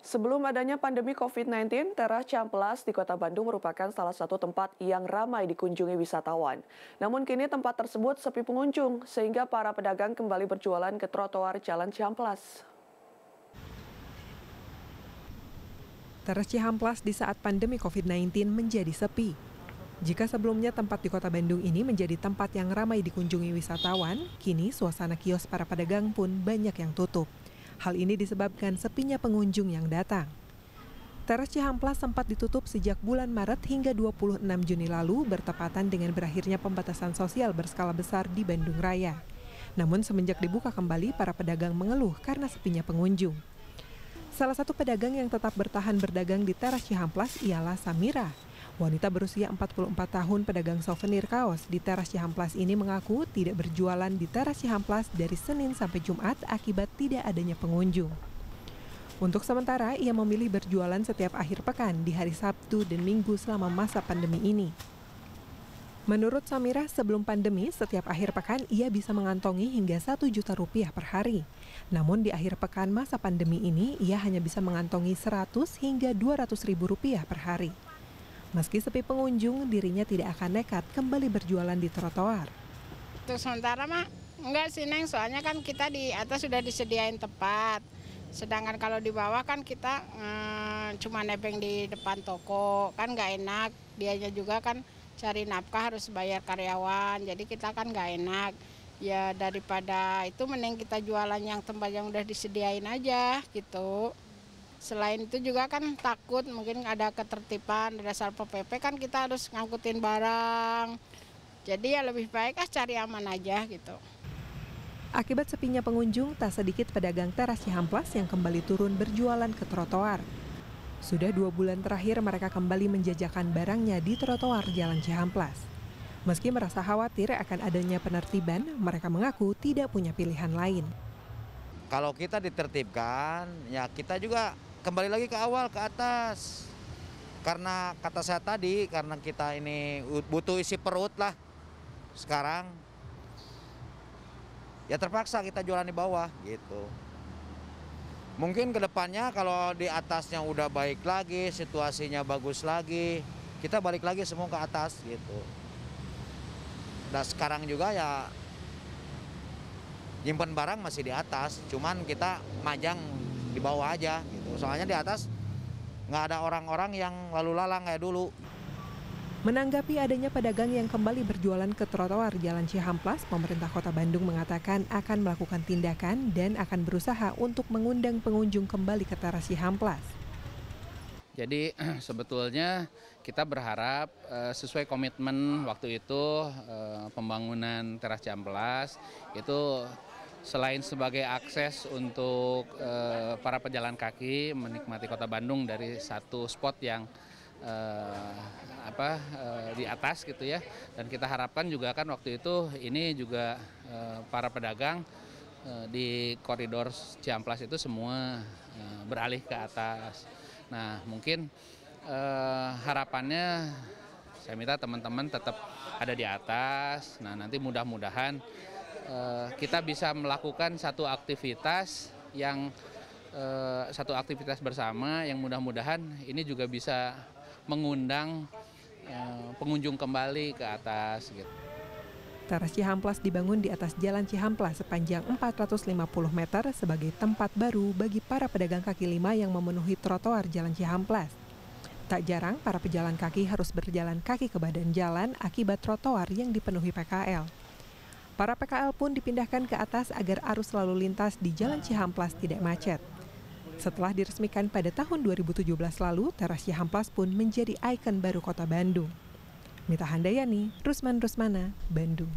Sebelum adanya pandemi COVID-19, teras Cihampelas di Kota Bandung merupakan salah satu tempat yang ramai dikunjungi wisatawan. Namun kini tempat tersebut sepi pengunjung, sehingga para pedagang kembali berjualan ke trotoar Jalan Cihampelas. Teras Cihampelas di saat pandemi COVID-19 menjadi sepi. Jika sebelumnya tempat di Kota Bandung ini menjadi tempat yang ramai dikunjungi wisatawan, kini suasana kios para pedagang pun banyak yang tutup. Hal ini disebabkan sepinya pengunjung yang datang. Teras Cihampelas sempat ditutup sejak bulan Maret hingga 26 Juni lalu bertepatan dengan berakhirnya pembatasan sosial berskala besar di Bandung Raya. Namun semenjak dibuka kembali, para pedagang mengeluh karena sepinya pengunjung. Salah satu pedagang yang tetap bertahan berdagang di Teras Cihampelas ialah Samira. Wanita berusia 44 tahun pedagang souvenir kaos di Teras Cihampelas ini mengaku tidak berjualan di Teras Cihampelas dari Senin sampai Jumat akibat tidak adanya pengunjung. Untuk sementara, ia memilih berjualan setiap akhir pekan di hari Sabtu dan Minggu selama masa pandemi ini. Menurut Samira, sebelum pandemi, setiap akhir pekan ia bisa mengantongi hingga Rp1 juta per hari. Namun di akhir pekan masa pandemi ini, ia hanya bisa mengantongi Rp100 hingga Rp200.000 per hari. Meski sepi pengunjung, dirinya tidak akan nekat kembali berjualan di trotoar. Untuk sementara mah enggak sih Neng, soalnya kan kita di atas sudah disediain tempat. Sedangkan kalau di bawah kan kita cuma nebeng di depan toko, kan nggak enak. Dianya juga kan cari nafkah harus bayar karyawan, jadi kita kan nggak enak. Ya daripada itu mending kita jualan yang tempat yang udah disediain aja gitu. Selain itu juga kan takut mungkin ada ketertiban, ada Satpol PP kan kita harus ngangkutin barang. Jadi ya lebih baik cari aman aja gitu. Akibat sepinya pengunjung, tak sedikit pedagang Teras Cihampelas yang kembali turun berjualan ke trotoar. Sudah 2 bulan terakhir mereka kembali menjajakan barangnya di trotoar Jalan Cihampelas. Meski merasa khawatir akan adanya penertiban, mereka mengaku tidak punya pilihan lain. Kalau kita ditertibkan, ya kita juga kembali lagi ke awal, ke atas. Karena kata saya tadi, karena kita ini butuh isi perut lah sekarang. Ya terpaksa kita jualan di bawah gitu. Mungkin kedepannya kalau di atasnya udah baik lagi, situasinya bagus lagi, kita balik lagi semua ke atas gitu. Dan sekarang juga ya nyimpen barang masih di atas, cuman kita majang di bawah aja gitu. Soalnya di atas nggak ada orang-orang yang lalu lalang kayak dulu. Menanggapi adanya pedagang yang kembali berjualan ke trotoar Jalan Cihampelas, pemerintah Kota Bandung mengatakan akan melakukan tindakan dan akan berusaha untuk mengundang pengunjung kembali ke Teras Cihampelas. Jadi sebetulnya kita berharap sesuai komitmen waktu itu pembangunan Teras Cihampelas itu selain sebagai akses untuk para pejalan kaki menikmati Kota Bandung dari satu spot yang di atas gitu ya, dan kita harapkan juga kan waktu itu ini juga para pedagang di koridor Cihampelas itu semua beralih ke atas. Nah mungkin harapannya saya minta teman-teman tetap ada di atas. Nah nanti mudah-mudahan kita bisa melakukan satu aktivitas bersama yang mudah-mudahan ini juga bisa mengundang pengunjung kembali ke atas gitu. Teras Cihampelas dibangun di atas Jalan Cihampelas sepanjang 450 meter sebagai tempat baru bagi para pedagang kaki lima yang memenuhi trotoar Jalan Cihampelas. Tak jarang para pejalan kaki harus berjalan kaki ke badan jalan akibat trotoar yang dipenuhi PKL. Para PKL pun dipindahkan ke atas agar arus lalu lintas di Jalan Cihampelas tidak macet. Setelah diresmikan pada tahun 2017 lalu, Teras Cihampelas pun menjadi ikon baru Kota Bandung. Mita Handayani, Rusman Rusmana, Bandung.